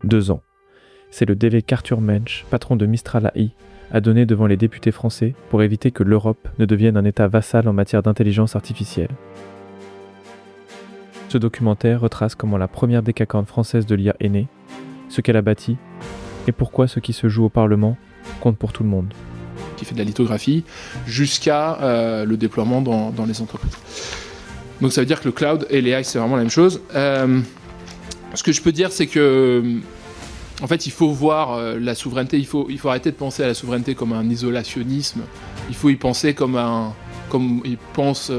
2 ans. C'est le délai qu'Arthur Mensch, patron de Mistral AI, a donné devant les députés français pour éviter que l'Europe ne devienne un État vassal en matière d'intelligence artificielle. Ce documentaire retrace comment la première décacorne française de l'IA est née, ce qu'elle a bâti, et pourquoi ce qui se joue au Parlement compte pour tout le monde. Qui fait de la lithographie, jusqu'à le déploiement dans les entreprises. Donc ça veut dire que le cloud et l'AI, c'est vraiment la même chose. Ce que je peux dire, c'est que en fait, il faut voir la souveraineté, il faut arrêter de penser à la souveraineté comme un isolationnisme, il faut y penser comme il pense...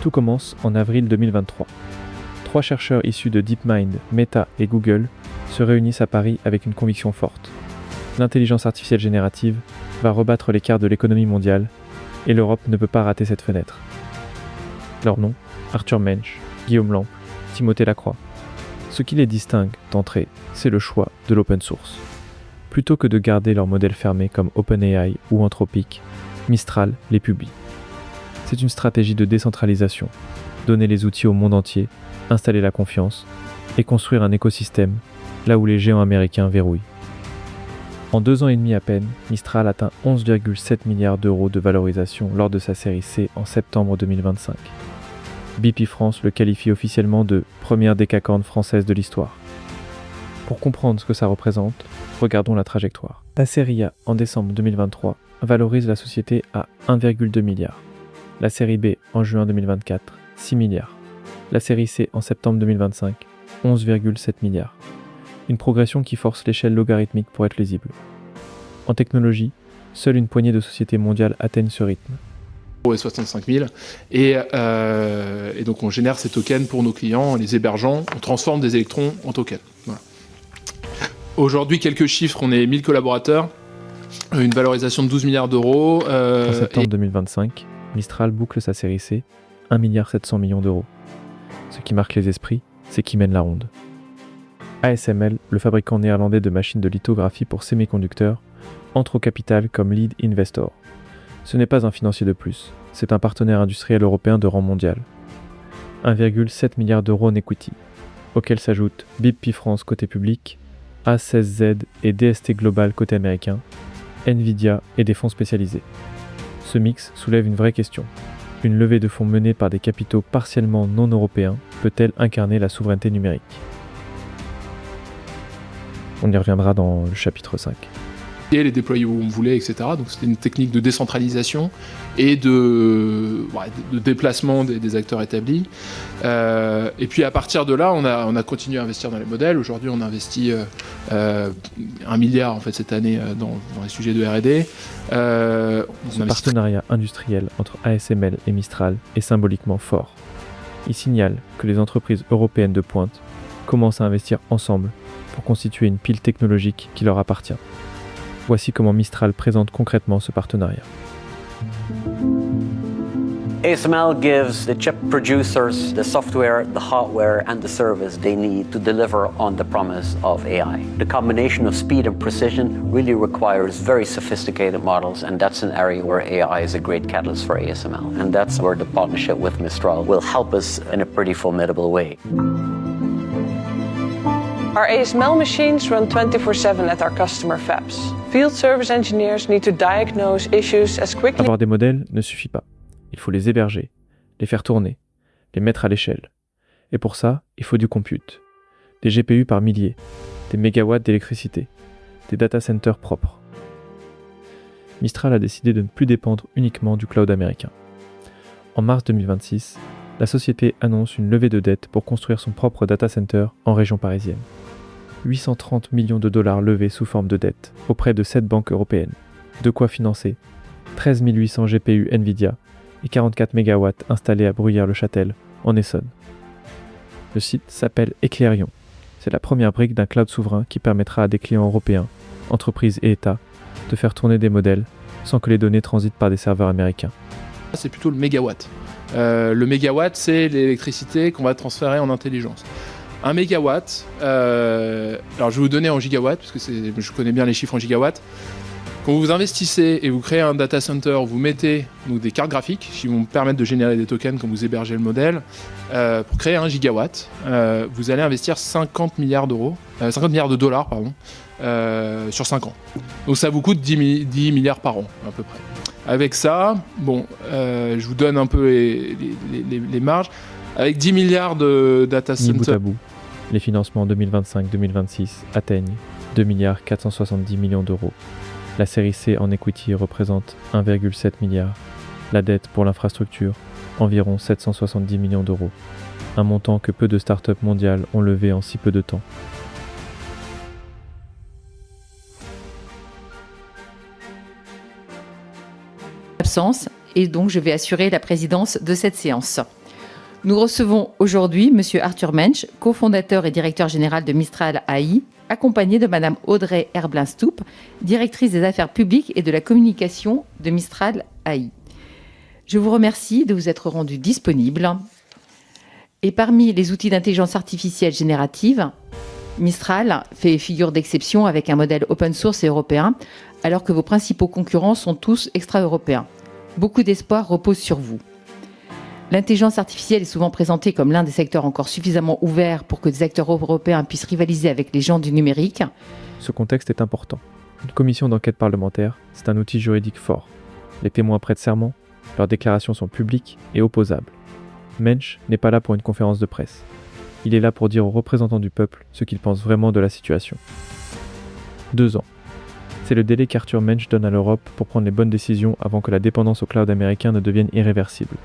Tout commence en avril 2023. 3 chercheurs issus de DeepMind, Meta et Google se réunissent à Paris avec une conviction forte. L'intelligence artificielle générative va rebattre les cartes de l'économie mondiale et l'Europe ne peut pas rater cette fenêtre. Leurs noms, Arthur Mensch, Guillaume Lample, Timothée Lacroix. Ce qui les distingue d'entrée, c'est le choix de l'open source. Plutôt que de garder leurs modèles fermés comme OpenAI ou Anthropic, Mistral les publie. C'est une stratégie de décentralisation, donner les outils au monde entier, installer la confiance et construire un écosystème là où les géants américains verrouillent. En 2 ans et demi à peine, Mistral atteint 11,7 milliards d'euros de valorisation lors de sa série C en septembre 2025. BP France le qualifie officiellement de première décacorne française de l'histoire. Pour comprendre ce que ça représente, regardons la trajectoire. La série A en décembre 2023 valorise la société à 1,2 milliard. La série B en juin 2024, 6 milliards. La série C en septembre 2025, 11,7 milliards. Une progression qui force l'échelle logarithmique pour être lisible. En technologie, seule une poignée de sociétés mondiales atteignent ce rythme. 65 000 et donc on génère ces tokens pour nos clients, en les hébergeant, on transforme des électrons en tokens. Voilà. Aujourd'hui, quelques chiffres, on est 1000 collaborateurs, une valorisation de 12 milliards d'euros. En septembre 2025, Mistral boucle sa série C, 1,7 milliard d'euros. Ce qui marque les esprits, c'est qui mène la ronde. ASML, le fabricant néerlandais de machines de lithographie pour semi-conducteurs, entre au capital comme lead investor. Ce n'est pas un financier de plus, c'est un partenaire industriel européen de rang mondial. 1,7 milliard d'euros en equity, auquel s'ajoutent BP France côté public, A16Z et DST Global côté américain, Nvidia et des fonds spécialisés. Ce mix soulève une vraie question. Une levée de fonds menée par des capitaux partiellement non européens peut-elle incarner la souveraineté numérique ? On y reviendra dans le chapitre 5. Et les déployer où on voulait, etc. Donc c'était une technique de décentralisation et de déplacement des acteurs établis. Et puis à partir de là, on a continué à investir dans les modèles. Aujourd'hui, on investit 1 milliard en fait, cette année dans les sujets de R&D. Ce partenariat industriel entre ASML et Mistral est symboliquement fort. Il signale que les entreprises européennes de pointe commencent à investir ensemble pour constituer une pile technologique qui leur appartient. Voici comment Mistral présente concrètement ce partenariat. ASML gives the chip producers the software, the hardware, and the service they need to deliver on the promise of AI. The combination of speed and precision really requires very sophisticated models, and that's an area where AI is a great catalyst for ASML. And that's where the partnership with Mistral will help us in a pretty formidable way. Our ASML machines run 24/7 at our customer fabs. Field service engineers need to diagnose issues as quickly. Avoir des modèles ne suffit pas. Il faut les héberger, les faire tourner, les mettre à l'échelle. Et pour ça, il faut du compute. Des GPU par milliers, des mégawatts d'électricité, des data centers propres. Mistral a décidé de ne plus dépendre uniquement du cloud américain. En mars 2026, la société annonce une levée de dette pour construire son propre data center en région parisienne. 830 millions de dollars levés sous forme de dette auprès de 7 banques européennes. De quoi financer 13 800 GPU Nvidia et 44 MW installés à Bruyères-le-Châtel, en Essonne. Le site s'appelle Eclairion. C'est la première brique d'un cloud souverain qui permettra à des clients européens, entreprises et États, de faire tourner des modèles sans que les données transitent par des serveurs américains. C'est plutôt le mégawatt. Le mégawatt, c'est l'électricité qu'on va transférer en intelligence. 1 mégawatt, alors je vais vous donner en gigawatts, parce que je connais bien les chiffres en gigawatts. Quand vous investissez et vous créez un data center, vous mettez donc, des cartes graphiques qui vont permettre de générer des tokens quand vous hébergez le modèle. Pour créer 1 gigawatt, vous allez investir 50 milliards d'euros 50 milliards de dollars, pardon, sur 5 ans. Donc ça vous coûte 10 milliards par an, à peu près. Avec ça, bon, je vous donne un peu les marges. Avec 10 milliards de data Mis bout centers... à bout, les financements 2025-2026 atteignent 2 milliards 470 millions d'euros. La série C en equity représente 1,7 milliard. La dette pour l'infrastructure, environ 770 millions d'euros. Un montant que peu de startups mondiales ont levé en si peu de temps. Absence, et donc je vais assurer la présidence de cette séance. Nous recevons aujourd'hui M. Arthur Mensch, cofondateur et directeur général de Mistral AI, accompagné de Mme Audrey Herbelin-Stoup, directrice des affaires publiques et de la communication de Mistral AI. Je vous remercie de vous être rendu disponible. Et parmi les outils d'intelligence artificielle générative, Mistral fait figure d'exception avec un modèle open source et européen, alors que vos principaux concurrents sont tous extra-européens. Beaucoup d'espoir repose sur vous. L'intelligence artificielle est souvent présentée comme l'un des secteurs encore suffisamment ouverts pour que des acteurs européens puissent rivaliser avec les géants du numérique. Ce contexte est important. Une commission d'enquête parlementaire, c'est un outil juridique fort. Les témoins prêtent serment, leurs déclarations sont publiques et opposables. Mensch n'est pas là pour une conférence de presse. Il est là pour dire aux représentants du peuple ce qu'ils pensent vraiment de la situation. 2 ans. C'est le délai qu'Arthur Mensch donne à l'Europe pour prendre les bonnes décisions avant que la dépendance au cloud américain ne devienne irréversible.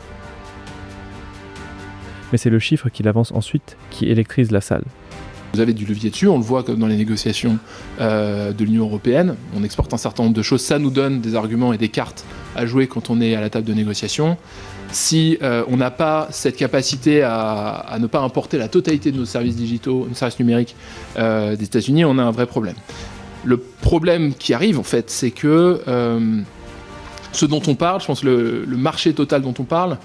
Mais c'est le chiffre qu'il avance ensuite qui électrise la salle. Vous avez du levier dessus, on le voit comme dans les négociations de l'Union européenne. On exporte un certain nombre de choses, ça nous donne des arguments et des cartes à jouer quand on est à la table de négociation. Si on n'a pas cette capacité à ne pas importer la totalité de nos services digitaux, nos services numériques des États-Unis, on a un vrai problème. Le problème qui arrive, en fait, c'est que ce dont on parle, je pense le marché total dont on parle,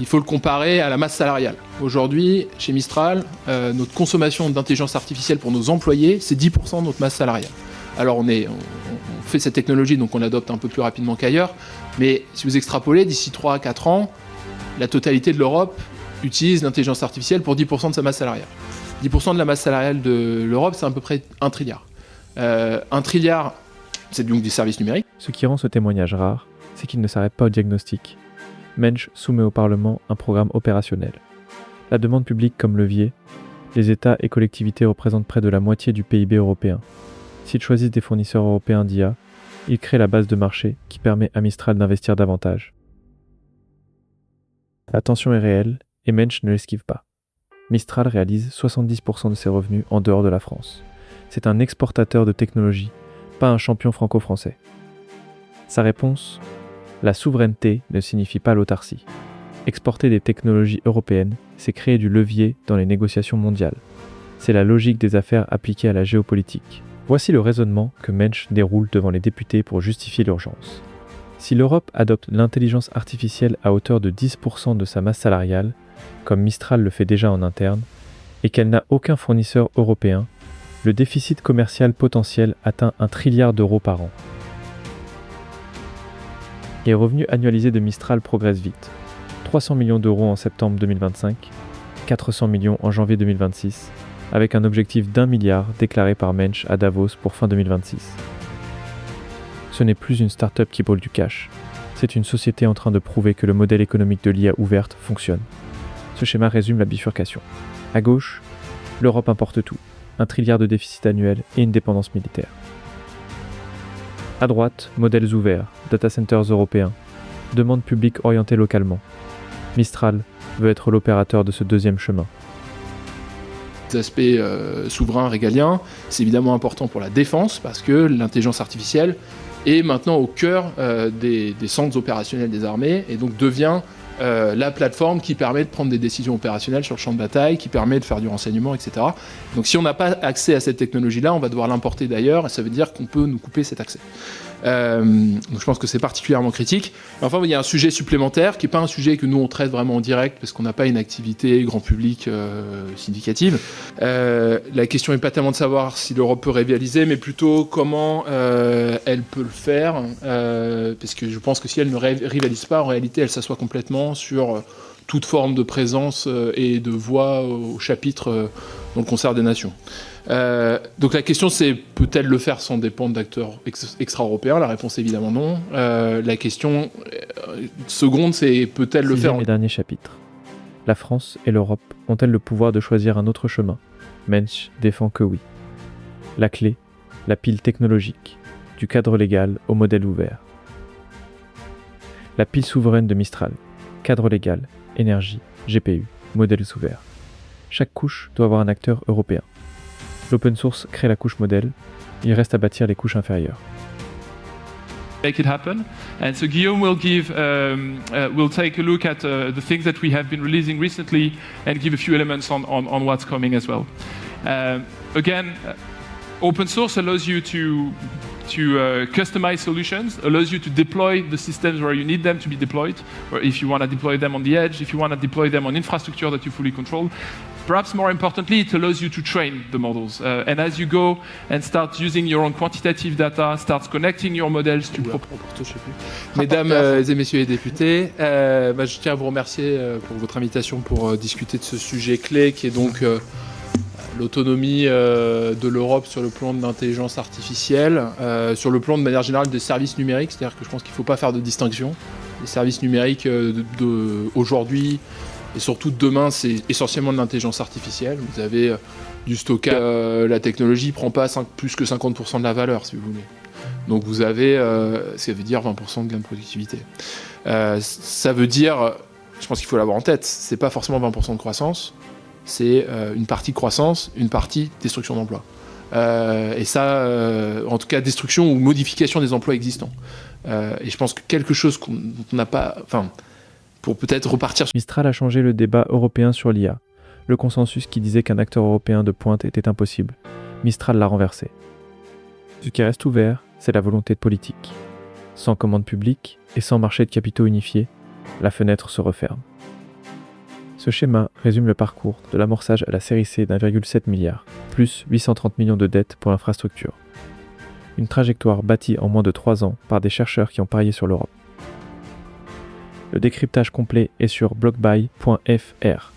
il faut le comparer à la masse salariale. Aujourd'hui, chez Mistral, notre consommation d'intelligence artificielle pour nos employés, c'est 10% de notre masse salariale. Alors on fait cette technologie, donc on l'adopte un peu plus rapidement qu'ailleurs, mais si vous extrapolez, d'ici 3 à 4 ans, la totalité de l'Europe utilise l'intelligence artificielle pour 10% de sa masse salariale. 10% de la masse salariale de l'Europe, c'est à peu près 1 trilliard. 1 trilliard, c'est donc des services numériques. Ce qui rend ce témoignage rare, c'est qu'il ne s'arrête pas au diagnostic. Mensch soumet au Parlement un programme opérationnel. La demande publique comme levier, les États et collectivités représentent près de la moitié du PIB européen. S'ils choisissent des fournisseurs européens d'IA, ils créent la base de marché qui permet à Mistral d'investir davantage. La tension est réelle et Mensch ne l'esquive pas. Mistral réalise 70% de ses revenus en dehors de la France. C'est un exportateur de technologie, pas un champion franco-français. Sa réponse ? La souveraineté ne signifie pas l'autarcie. Exporter des technologies européennes, c'est créer du levier dans les négociations mondiales. C'est la logique des affaires appliquée à la géopolitique. Voici le raisonnement que Mensch déroule devant les députés pour justifier l'urgence. Si l'Europe adopte l'intelligence artificielle à hauteur de 10% de sa masse salariale, comme Mistral le fait déjà en interne, et qu'elle n'a aucun fournisseur européen, le déficit commercial potentiel atteint 1 trilliard d'euros par an. Les revenus annualisés de Mistral progressent vite. 300 millions d'euros en septembre 2025, 400 millions en janvier 2026, avec un objectif d'1 milliard déclaré par Mensch à Davos pour fin 2026. Ce n'est plus une start-up qui brûle du cash, c'est une société en train de prouver que le modèle économique de l'IA ouverte fonctionne. Ce schéma résume la bifurcation. À gauche, l'Europe importe tout, 1 trilliard de déficit annuel et une dépendance militaire. À droite, modèles ouverts, data centers européens, demande publique orientée localement. Mistral veut être l'opérateur de ce deuxième chemin. Les aspects souverains, régaliens, c'est évidemment important pour la défense parce que l'intelligence artificielle est maintenant au cœur des centres opérationnels des armées et donc devient la plateforme qui permet de prendre des décisions opérationnelles sur le champ de bataille, qui permet de faire du renseignement, etc. Donc si on n'a pas accès à cette technologie-là, on va devoir l'importer d'ailleurs, et ça veut dire qu'on peut nous couper cet accès. Donc je pense que c'est particulièrement critique. Mais enfin, il y a un sujet supplémentaire qui n'est pas un sujet que nous on traite vraiment en direct parce qu'on n'a pas une activité grand public significative. La question n'est pas tellement de savoir si l'Europe peut rivaliser, mais plutôt comment elle peut le faire. Parce que je pense que si elle ne rivalise pas, en réalité, elle s'assoit complètement sur toute forme de présence et de voix au chapitre dans le concert des nations. Donc la question c'est, peut-elle le faire sans dépendre d'acteurs extra-européens? La réponse est évidemment non. La question seconde c'est, peut-elle le faire Sixième et dernier chapitre. La France et l'Europe ont-elles le pouvoir de choisir un autre chemin? Mensch défend que oui. La clé, la pile technologique, du cadre légal au modèle ouvert. La pile souveraine de Mistral, cadre légal, énergie, GPU, modèles ouverts. Chaque couche doit avoir un acteur européen. L'open source crée la couche modèle, il reste à bâtir les couches inférieures. Make it happen. And so Guillaume will will take a look at the things that we have been releasing recently and give a few elements on what's coming as well. Again, open source allows you to customize solutions, allows you to deploy the systems where you need them to be deployed, or if you want to deploy them on the edge, if you want to deploy them on infrastructure that you fully control. Perhaps more importantly, it allows you to train the models. And as you go and start using your own quantitative data, start connecting your models to... Mesdames et messieurs les députés, je tiens à vous remercier pour votre invitation pour discuter de ce sujet clé qui est donc l'autonomie de l'Europe sur le plan de l'intelligence artificielle, sur le plan de manière générale des services numériques, c'est-à-dire que je pense qu'il ne faut pas faire de distinction. Les services numériques aujourd'hui et surtout demain, c'est essentiellement de l'intelligence artificielle. Vous avez du stockage, la technologie ne prend pas plus que 50% de la valeur, si vous voulez. Donc vous avez, ça veut dire 20% de gain de productivité. Ça veut dire, je pense qu'il faut l'avoir en tête, c'est pas forcément 20% de croissance, c'est une partie de croissance, une partie destruction d'emplois. Et ça, en tout cas, destruction ou modification des emplois existants. Et je pense que quelque chose qu'on n'a pas... pour peut-être repartir sur... Mistral a changé le débat européen sur l'IA. Le consensus qui disait qu'un acteur européen de pointe était impossible. Mistral l'a renversé. Ce qui reste ouvert, c'est la volonté politique. Sans commande publique et sans marché de capitaux unifié, la fenêtre se referme. Ce schéma résume le parcours de l'amorçage à la série C d'1,7 milliard, plus 830 millions de dettes pour l'infrastructure. Une trajectoire bâtie en moins de 3 ans par des chercheurs qui ont parié sur l'Europe. Le décryptage complet est sur blockbuy.fr.